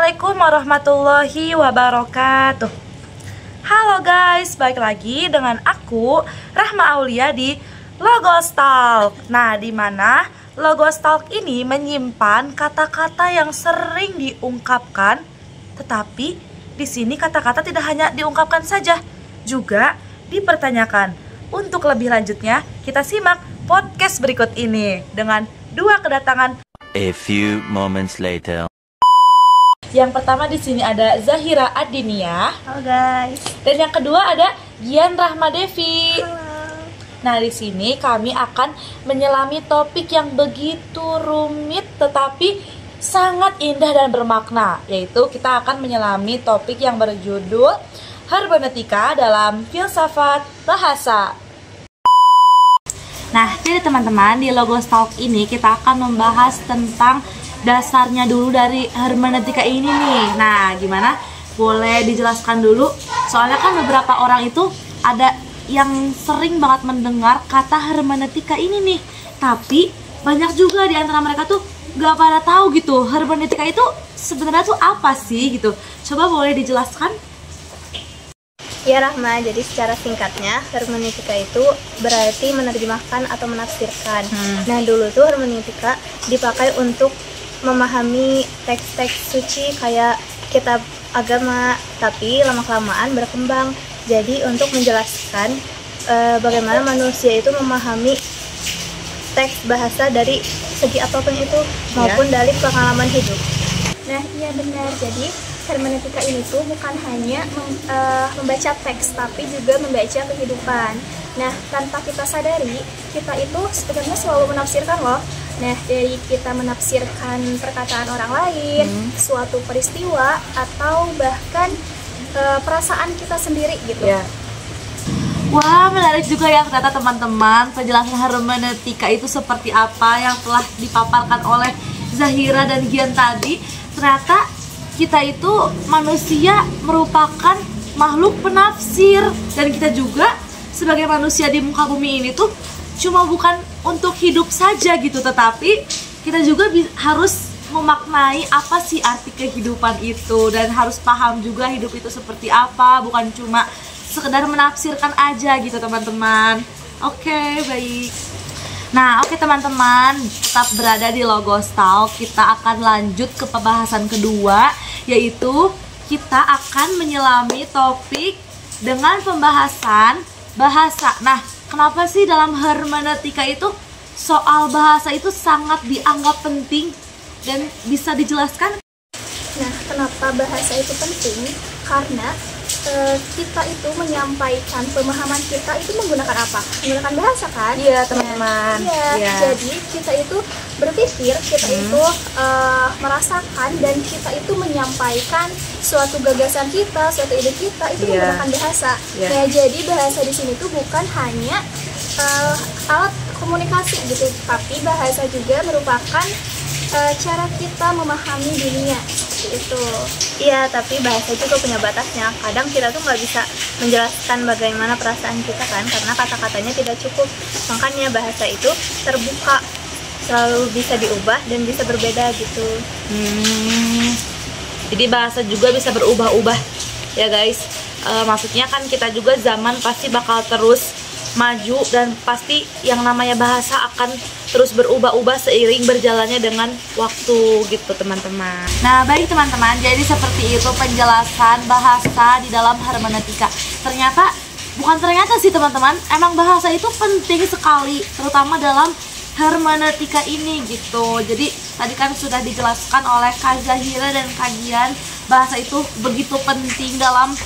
Assalamualaikum warahmatullahi wabarakatuh. Halo guys, balik lagi dengan aku Rahma Aulia di Logos Talk. Nah, di mana Logos Talk ini menyimpan kata-kata yang sering diungkapkan, tetapi di sini kata-kata tidak hanya diungkapkan saja, juga dipertanyakan. Untuk lebih lanjutnya, kita simak podcast berikut ini dengan dua kedatangan. A few moments later. Yang pertama di sini ada Zahira Adinia. Halo guys. Dan yang kedua ada Gian Rahmadevi. Halo. Nah, di sini kami akan menyelami topik yang begitu rumit tetapi sangat indah dan bermakna, yaitu kita akan menyelami topik yang berjudul hermeneutika dalam filsafat bahasa. Nah, jadi teman-teman, di Logos Talk ini kita akan membahas tentang dasarnya dulu dari hermeneutika ini nih. Nah, gimana? Boleh dijelaskan dulu? Soalnya kan beberapa orang itu ada yang sering banget mendengar kata hermeneutika ini nih, tapi banyak juga di antara mereka tuh gak pada tahu gitu hermeneutika itu sebenarnya tuh apa sih gitu. Coba boleh dijelaskan? Ya Rahma, jadi secara singkatnya hermeneutika itu berarti menerjemahkan atau menafsirkan. Nah, dulu tuh hermeneutika dipakai untuk memahami teks-teks suci kayak kitab agama, tapi lama-kelamaan berkembang jadi untuk menjelaskan bagaimana manusia itu memahami teks bahasa dari segi apapun itu maupun dari pengalaman hidup. Nah, iya benar. Jadi hermeneutika ini tuh bukan hanya membaca teks, tapi juga membaca kehidupan. Nah, tanpa kita sadari, kita itu sebenarnya selalu menafsirkan loh. Nah, dari kita menafsirkan perkataan orang lain, suatu peristiwa, atau bahkan perasaan kita sendiri gitu. Ya. Wah, menarik juga ya ternyata teman-teman, penjelasan hermeneutika itu seperti apa yang telah dipaparkan oleh Zahira dan Gian tadi. Ternyata kita itu manusia merupakan makhluk penafsir, dan kita juga sebagai manusia di muka bumi ini tuh cuma bukan untuk hidup saja gitu, tetapi kita juga harus memaknai apa sih arti kehidupan itu, dan harus paham juga hidup itu seperti apa, bukan cuma sekedar menafsirkan aja gitu teman-teman. Oke, baik. Nah, oke teman-teman, tetap berada di Logos Talk. Kita akan lanjut ke pembahasan kedua, yaitu kita akan menyelami topik dengan pembahasan bahasa. Nah, kenapa sih dalam hermeneutika itu soal bahasa itu sangat dianggap penting, dan bisa dijelaskan? Nah, kenapa bahasa itu penting? Karena kita itu menyampaikan pemahaman kita itu menggunakan apa? Menggunakan bahasa kan? Iya teman-teman. Iya. Jadi kita itu berpikir, kita itu merasakan, dan kita itu menyampaikan suatu gagasan kita, suatu ide kita itu menggunakan bahasa. Nah, jadi bahasa di sini tuh bukan hanya alat komunikasi gitu, tapi bahasa juga merupakan cara kita memahami dunia itu. Iya, tapi bahasa juga punya batasnya. Kadang kita tuh nggak bisa menjelaskan bagaimana perasaan kita kan, karena kata-katanya tidak cukup. Makanya bahasa itu terbuka, selalu bisa diubah dan bisa berbeda gitu. Jadi bahasa juga bisa berubah-ubah ya guys. Maksudnya kan kita juga zaman pasti bakal terus maju, dan pasti yang namanya bahasa akan terus berubah-ubah seiring berjalannya dengan waktu gitu teman-teman. Nah, baik teman-teman, jadi seperti itu penjelasan bahasa di dalam hermeneutika. Bukan ternyata sih teman-teman, emang bahasa itu penting sekali, terutama dalam hermeneutika ini gitu. Jadi tadi kan sudah dijelaskan oleh Kak Zahira dan Kak Gian, bahasa itu begitu penting dalam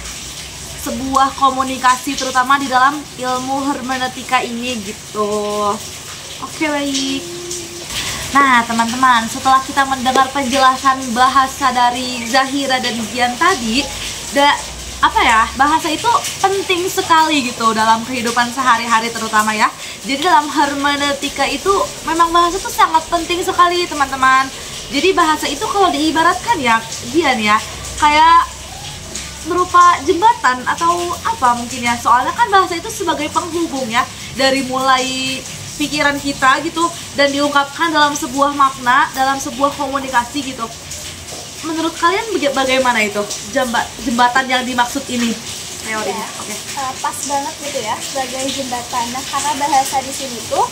sebuah komunikasi, terutama di dalam ilmu hermeneutika ini gitu. Oke, baik. Nah teman-teman, setelah kita mendengar penjelasan bahasa dari Zahira dan Gian tadi, bahasa itu penting sekali gitu dalam kehidupan sehari-hari terutama ya. Jadi dalam hermeneutika itu memang bahasa itu sangat penting sekali teman-teman. Jadi bahasa itu kalau diibaratkan ya Gian ya, kayak berupa jembatan atau apa mungkin ya, soalnya kan bahasa itu sebagai penghubung ya, dari mulai pikiran kita gitu dan diungkapkan dalam sebuah makna, dalam sebuah komunikasi gitu. menurut kalian bagaimana itu jembatan yang dimaksud ini? Teorinya, Ya, oke. pas banget gitu ya sebagai jembatan. Nah, karena bahasa di sini tuh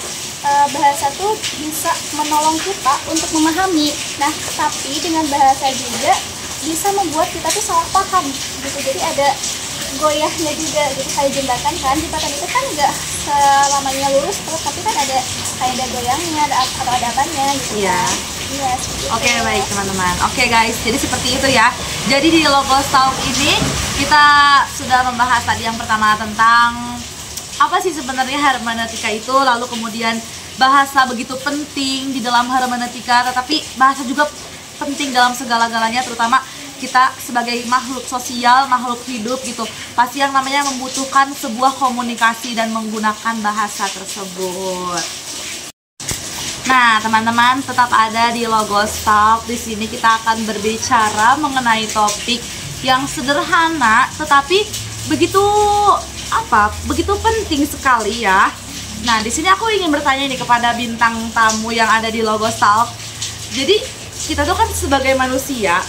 bahasa tuh bisa menolong kita untuk memahami. Nah, tapi dengan bahasa juga bisa membuat kita tuh salah paham gitu. Jadi ada goyahnya juga gitu, kayak jembatan kan. Jembatan itu kan nggak selamanya lurus terus, tapi kan ada kayak ada goyangnya atau ada apanya gitu. Iya. Kan. Iya, seperti itu. Oke, baik teman-teman. Oke guys, jadi seperti itu ya. Jadi di Logos Talk ini kita sudah membahas tadi yang pertama tentang apa sih sebenarnya hermeneutika itu, lalu kemudian bahasa begitu penting di dalam hermeneutika, tetapi bahasa juga penting dalam segala-galanya, terutama kita sebagai makhluk sosial, makhluk hidup gitu, pasti yang namanya membutuhkan sebuah komunikasi dan menggunakan bahasa tersebut. Nah, teman-teman tetap ada di Logos Talk. Di sini kita akan berbicara mengenai topik yang sederhana tetapi begitu begitu penting sekali ya. Nah, di sini aku ingin bertanya nih kepada bintang tamu yang ada di Logos Talk. Jadi, kita tuh kan sebagai manusia,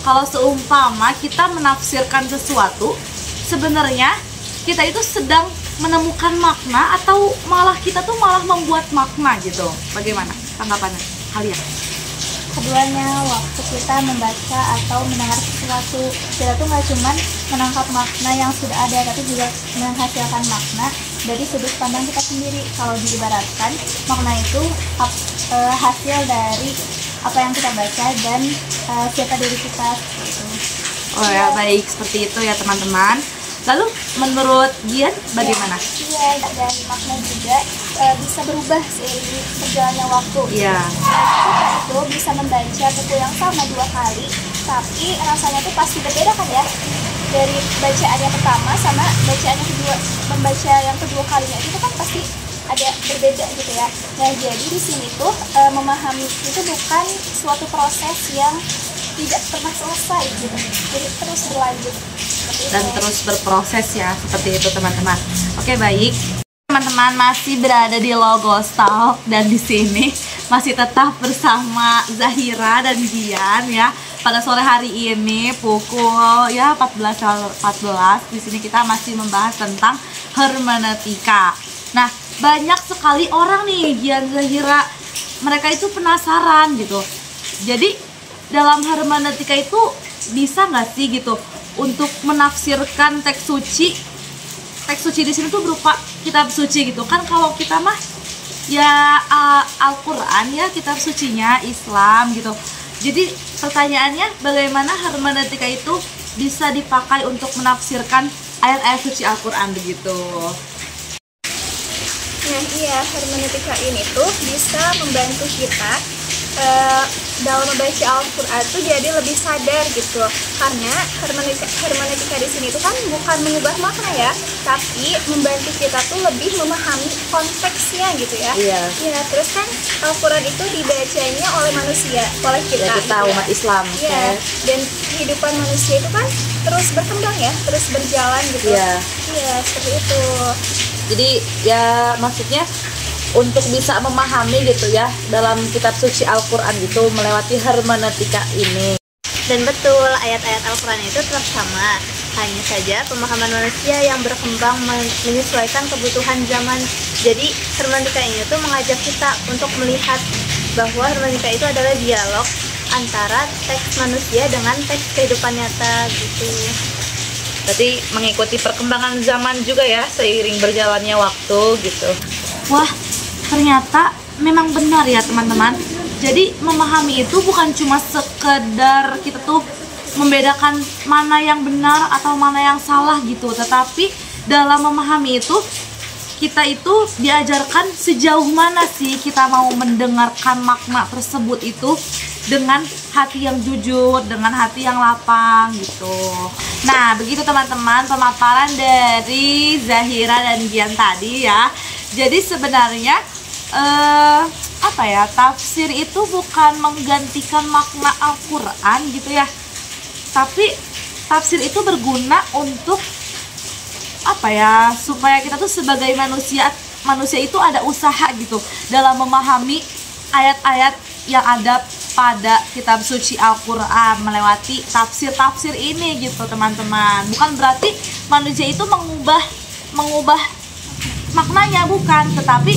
kalau seumpama kita menafsirkan sesuatu, sebenarnya kita itu sedang menemukan makna atau malah kita tuh malah membuat makna gitu. Bagaimana tanggapannya kalian? Keduanya, waktu kita membaca atau mendengar sesuatu, kita tuh nggak cuman menangkap makna yang sudah ada, tapi juga menghasilkan makna dari sudut pandang kita sendiri. Kalau diibaratkan, makna itu hasil dari apa yang kita baca dan siapa diri kita gitu. Oh ya, baik, seperti itu ya teman-teman. Lalu menurut Gian bagaimana? Iya, dan makna juga bisa berubah seiring berjalannya waktu. Iya. Kita itu bisa membaca buku yang sama 2 kali, tapi rasanya tuh pasti berbeda kan ya? Dari bacaan yang pertama sama bacaan yang kedua, membaca yang kedua kalinya itu kan pasti ada berbeda gitu ya. Nah, jadi di sini tuh memahami itu bukan suatu proses yang tidak pernah selesai gitu, jadi terus berlanjut dan terus berproses ya, seperti itu teman-teman. Oke, baik teman-teman, masih berada di Logos Talk dan di sini masih tetap bersama Zahira dan Gian ya. Pada sore hari ini pukul ya 14.14 di sini kita masih membahas tentang hermeneutika. Nah, banyak sekali orang nih Gian, Zahira, mereka itu penasaran gitu. Jadi dalam hermeneutika itu bisa nggak sih gitu untuk menafsirkan teks suci? Teks suci di sini tuh berupa kitab suci gitu kan. Kalau kita mah ya Al-Qur'an ya, kitab sucinya Islam gitu. Jadi pertanyaannya, bagaimana hermeneutika itu bisa dipakai untuk menafsirkan ayat-ayat suci Al-Qur'an begitu? Nah, iya, hermeneutika ini tuh bisa membantu kita dalam membaca Al-Quran tuh jadi lebih sadar gitu, karena hermeneutika di sini tuh kan bukan mengubah makna ya, tapi membantu kita tuh lebih memahami konteksnya gitu ya. Iya. Ya, terus kan Al-Quran itu dibacanya oleh manusia, oleh kita, Ya, kita gitu umat Islam. Iya. Dan kehidupan manusia itu kan terus berkembang ya, terus berjalan gitu. Iya. Iya, seperti itu. Jadi ya maksudnya untuk bisa memahami gitu ya dalam kitab suci Al-Quran gitu melewati hermeneutika ini. Dan betul, ayat-ayat Al-Quran itu tetap sama, hanya saja pemahaman manusia yang berkembang menyesuaikan kebutuhan zaman. Jadi hermeneutika ini tuh mengajak kita untuk melihat bahwa hermeneutika itu adalah dialog antara teks manusia dengan teks kehidupan nyata gitu. Berarti mengikuti perkembangan zaman juga ya seiring berjalannya waktu gitu. Wah, ternyata memang benar ya teman-teman. Jadi memahami itu bukan cuma sekedar kita tuh membedakan mana yang benar atau mana yang salah gitu, tetapi dalam memahami itu kita itu diajarkan sejauh mana sih kita mau mendengarkan makna tersebut itu dengan hati yang jujur, dengan hati yang lapang gitu. Nah, begitu teman-teman pemaparan dari Zahira dan Gian tadi ya. Jadi sebenarnya tafsir itu bukan menggantikan makna Al-Quran gitu ya, tapi tafsir itu berguna untuk supaya kita tuh sebagai manusia itu ada usaha gitu dalam memahami ayat-ayat yang ada pada kitab suci Al-Quran, melewati tafsir-tafsir ini gitu teman-teman. Bukan berarti manusia itu mengubah maknanya, bukan, tetapi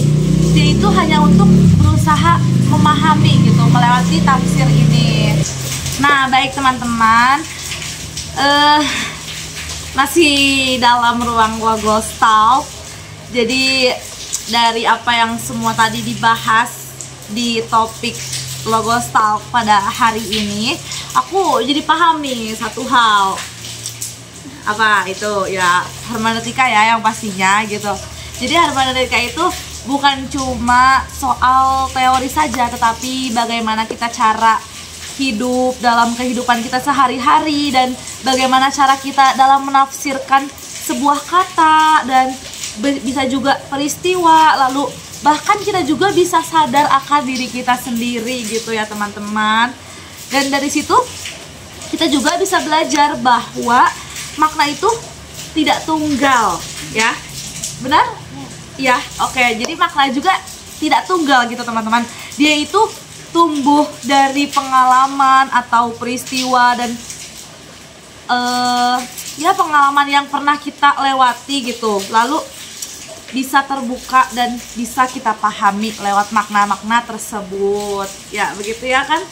dia itu hanya untuk berusaha memahami gitu, melewati tafsir ini. Nah, baik teman-teman, masih dalam ruang Logos Talk. Jadi dari apa yang semua tadi dibahas di topik Logos Talk pada hari ini, aku jadi paham nih satu hal. Apa itu? Ya, hermeneutika ya yang pastinya gitu. Jadi hermeneutika itu bukan cuma soal teori saja, tetapi bagaimana kita cara hidup dalam kehidupan kita sehari-hari, dan bagaimana cara kita dalam menafsirkan sebuah kata, dan bisa juga peristiwa, lalu bahkan kita juga bisa sadar akan diri kita sendiri gitu ya teman-teman. Dan dari situ kita juga bisa belajar bahwa makna itu tidak tunggal ya. Benar? Ya, oke. Jadi makna juga tidak tunggal gitu teman-teman. Dia itu tumbuh dari pengalaman atau peristiwa dan ya pengalaman yang pernah kita lewati gitu. Lalu bisa terbuka dan bisa kita pahami lewat makna-makna tersebut. Ya, begitu ya kan?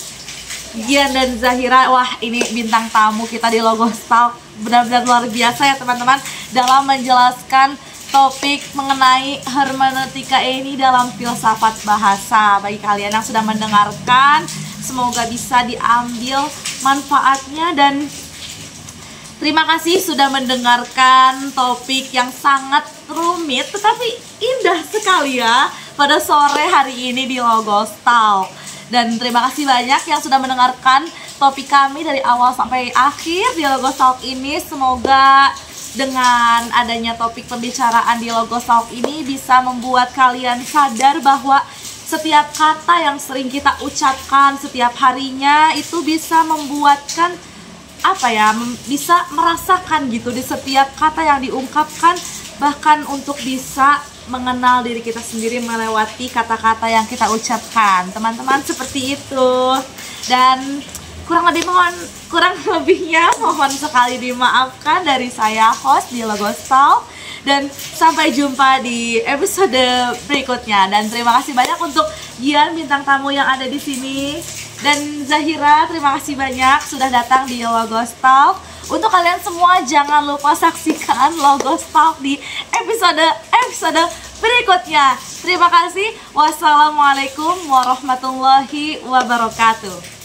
Gian dan Zahira, wah ini bintang tamu kita di Logos Talk. Benar-benar luar biasa ya teman-teman dalam menjelaskan topik mengenai hermeneutika ini dalam filsafat bahasa. Bagi kalian yang sudah mendengarkan, semoga bisa diambil manfaatnya, dan terima kasih sudah mendengarkan topik yang sangat rumit tetapi indah sekali ya pada sore hari ini di Logos Talk. Dan terima kasih banyak yang sudah mendengarkan topik kami dari awal sampai akhir di Logos Talk ini. Semoga dengan adanya topik pembicaraan di Logos Talk ini bisa membuat kalian sadar bahwa setiap kata yang sering kita ucapkan setiap harinya itu bisa membuatkan bisa merasakan gitu di setiap kata yang diungkapkan, bahkan untuk bisa mengenal diri kita sendiri melewati kata-kata yang kita ucapkan. Teman-teman, seperti itu. Dan kurang lebihnya mohon sekali dimaafkan dari saya, host di Logos Talk. Dan sampai jumpa di episode berikutnya. Dan terima kasih banyak untuk Gian, bintang tamu yang ada di sini, dan Zahira, terima kasih banyak sudah datang di Logos Talk. Untuk kalian semua, jangan lupa saksikan Logos Talk di episode berikutnya. Terima kasih. Wassalamualaikum warahmatullahi wabarakatuh.